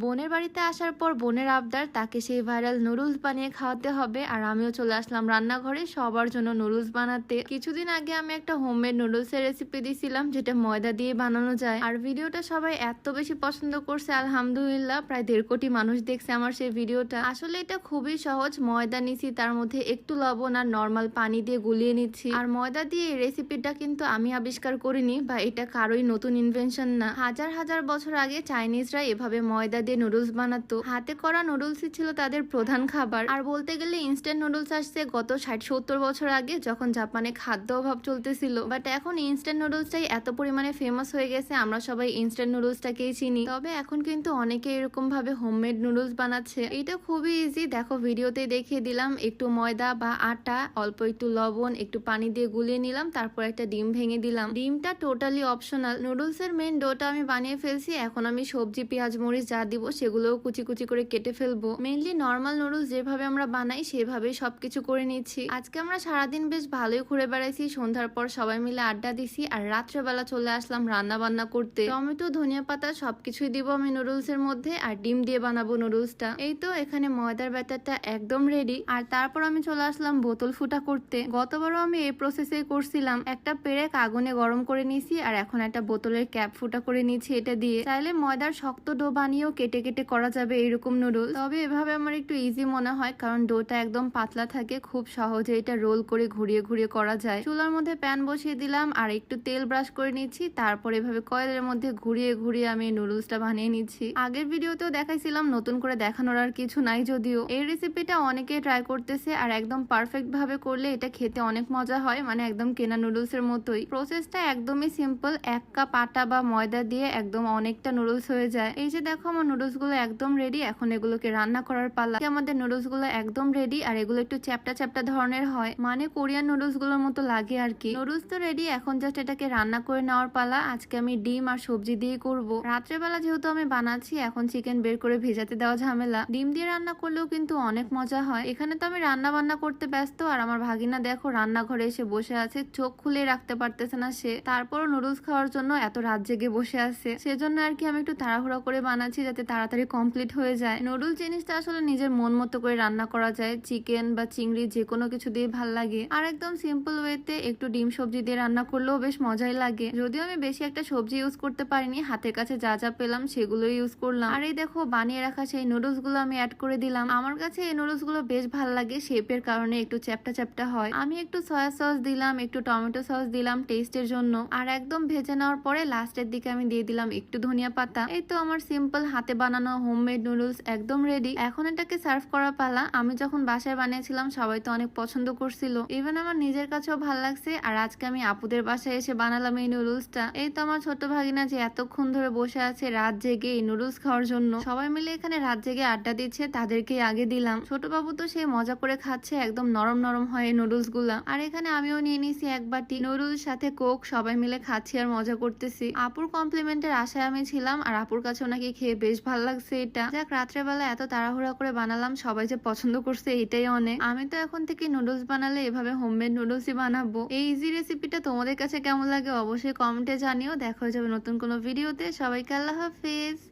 বোনের বাড়িতে আসার পর বোনের আবদার তাকে সেই ভাইরাল নুডলস বানিয়ে খাওয়াতে হবে, আর আমিও চলে আসলাম রান্নাঘরে সবার জন্য নুডলস বানাতে। কিছুদিন আগে আমি একটা হোমমেড নুডলস এর রেসিপি দিয়েছিলাম যেটা ময়দা দিয়ে বানানো যায়, আর ভিডিওটা সবাই এত বেশি পছন্দ করছে, আলহামদুলিল্লাহ প্রায় 1.5 কোটি মানুষ দেখছে আমার সেই ভিডিওটা। আসলে এটা খুবই সহজ। ময়দা নিছি, তার মধ্যে একটু লবণ আর নর্মাল পানি দিয়ে গুলিয়ে নিচ্ছি। আর ময়দা দিয়ে এই রেসিপিটা কিন্তু আমি আবিষ্কার করিনি, বা এটা কারোই নতুন ইনভেনশন না। হাজার হাজার বছর আগে চাইনিজরা এভাবে ময়দা দিয়ে নুডলস বানাতো। হাতে করা নুডলসই ছিল তাদের প্রধান খাবার। আর বলতে গেলে ইনস্ট্যান্ট নুডলস আসছে গত 60-70 বছর আগে, যখন জাপানে খাদ্য অভাব চলতেছিল। বাট এখন ইনস্ট্যান্ট নুডলসটাই এত পরিমাণে ফেমাস হয়ে গেছে, আমরা সবাই ইনস্ট্যান্ট নুডলসটাকেই চিনি। তবে এখন কিন্তু অনেকে এরকম ভাবে হোমমেড নুডলস বানাচ্ছে। এটা খুবই ইজি, দেখো ভিডিওতে দেখিয়ে দিলাম। একটু ময়দা বা আটা, অল্প একটু লবণ, একটু পানি দিয়ে গুলিয়ে নিলাম, তারপর একটা ডিম ভেঙে দিলাম। ডিমটা টোটালি অপশনাল। নুডলস এর মেন ডোটা আমি বানিয়ে ফেলছি। এখন আমি সবজি, পেঁয়াজ, মরিচ যা দিব সেগুলোও কুচি কুচি করে কেটে ফেলবো। মেনলি নর্মাল নুডলস যেভাবে আমরা বানাই সেভাবেই সবকিছু করে নিচ্ছি। আজকে আমরা সারাদিন বেশ ভালোই ঘুরে বেড়াইছি। সন্ধ্যার পর সবাই মিলে আড্ডা দিছি, আর রাত্রেবেলা চলে আসলাম রান্না বান্না করতে। টমেটো, ধনিয়া পাতা সবকিছুই দিব আমি নুডলস এর মধ্যে, আর ডিম দিয়ে বানাবো নুডলসটা। এই তো এখানে ময়দার ব্যাটারটা একদম রেডি। আর তারপর আমি চলে আসলাম বোতল ফুটা করতে। গতবারও আমি এই প্রসেসে করছিলাম। একটা পেরেক আগুনে গরম করে নিয়েছি, আর এখন একটা বোতলের ক্যাপ ফুটা করে নিয়েছি এটা দিয়ে। চাইলে ময়দার শক্ত ডো বানিয়েও কেটে কেটে করা যাবে এরকম নুডলস। তবে এভাবে আমার একটু ইজি মনে হয়, কারণ ডোটা একদম পাতলা থাকে, খুব সহজে এটা রোল করে ঘুরিয়ে ঘুরিয়ে করা যায়। চুলার মধ্যে প্যান বসিয়ে দিলাম, আর একটু তেল ব্রাশ করে নিচ্ছি। তারপর এভাবে কয়েলের মধ্যে ঘুরিয়ে ঘুরিয়ে আমি নুডলসটা বানিয়ে নিচ্ছি। আগের ভিডিওতেও দেখাইছিলাম, নতুন করে দেখানোর আর কিছু নাই। যদিও এই রেসিপিটা অনেকে ট্রাই করতেছে, আর একদম পারফেক্ট ভাবে করলে এটা খেতে অনেক মজা হয়, মানে একদম কেনা নুডলস এর মতোই। প্রসেসটা একদমই সিম্পল। 1 কাপ আটা বা ময়দা দিয়ে একদম অনেকটা নুডলস হয়ে যায়। এই যে দেখো আমার নুডলস গুলো একদম রেডি। এখন এগুলোকে রান্না করার পালা। আমাদের নুডলস গুলো একদম রেডি, আর এগুলো একটু চ্যাপটা চ্যাপটা ধরনের হয়, মানে কোরিয়ান নুডলস গুলোর মতো লাগে আর কি। নুডলস তো রেডি, এখন জাস্ট এটাকে রান্না করে নেওয়ার পালা। আজকে আমি ডিম আর সবজি দিয়ে করব। রাত্রেবেলা যেহেতু আমি বানাচ্ছি, এখন চিকেন বের করে ভেজাতে দেওয়া ঝামেলা। ডিম দিয়ে রান্না করলেও কিন্তু অনেক মজা হয়। এখানে তো আমি রান্না বান্না করতে ব্যস্ত, আর আমার ভাগিনা দেখো রান্নাঘরে এসে বসে আছে, চোখ খুলে রাখতে পারতেছে না সে। তারপরও নুডলস খাওয়ার জন্য এত রাত জেগে বসে আছে। সেজন্য আর কি আমি একটু তাড়াহুড়া করে বানাচ্ছি, যাতে তাড়াতাড়ি কমপ্লিট হয়ে যায়। নুডলস জিনিসটা আসলে নিজের মন মতো করে রান্না করা যায়। চিকেন বা চিংড়ি যে কোনো কিছু দিয়ে ভাল লাগে, আর একদম সিম্পল ওয়েতে একটু ডিম সবজি দিয়ে রান্না করলেও বেশ মজাই লাগে। যদিও আমি বেশি একটা সবজি ইউজ করতে পারিনি, হাতের কাছে যা যা পেলাম সেগুলো ইউজ করলাম। আর এই দেখো বানিয়ে রাখা সেই নুডলস গুলো আমি অ্যাড করে দিলাম। আমার কাছে এই নুডলস গুলো বেশ ভাল লাগে, শেপের কারণে একটু চ্যাপটা চ্যাপটা হয়। আমি একটু সয়া সস দিলাম, একটু টমেটো সস দিলাম টেস্টের জন্য, আর একদম ভেজে নেওয়ার পরে লাস্টের দিকে আমি দিয়ে দিলাম একটু ধনিয়া পাতা। এই তো আমার সিম্পল হাতে বানানো হোমমেড নুডলস একদম রেডি। এখন এটাকে সার্ভ করা পালা। আমি যখন বাসায় বানিয়েছিলাম সবাই তো অনেক পছন্দ করছিল, ইভেন আমার নিজের কাছেও ভাল লাগছে। আর আজকে আমি আপুদের বাসায় এসে বানালাম এই নুডলসটা। এই তো আমার ছোট ভাগিনা যে এতক্ষণ ধরে বসে আছে রাত জেগে এই নুডলস খাওয়ার জন্য। সবাই মিলে এখানে রাত জেগে আড্ডা দিচ্ছে, তাদেরকে আগে দিলাম। ছোট বাবু তো সে মজা করে খাচ্ছে, একদম নরম নরম হয় এই নুডলস গুলা। আর এখানে আমিও নিয়ে নিয়েছি এক বাটি নুডলস সাথে কোক, সবাই মিলে খাচ্ছি আর মজা করতেছি। আপুর কমপ্লিমেন্টের আশায় আমি ছিলাম, আর আপুর কাছে ওনাকে খেয়ে বেশ ভালো লাগছে এটা। যাক, রাত্রেবেলা এত তাড়াহুড়া করে বানালাম, সবাই যে পছন্দ করছে এটাই অনেক। আমি তো এখন থেকে নুডলস বানালে এভাবে হোমমেড নুডলসই বানাবো। এই ইজি রেসিপিটা তোমাদের কাছে কেমন লাগে অবশ্যই কমেন্টে জানিও। দেখা হয়ে যাবে নতুন কোনো ভিডিওতে। সবাইকে আল্লাহ হাফেজ।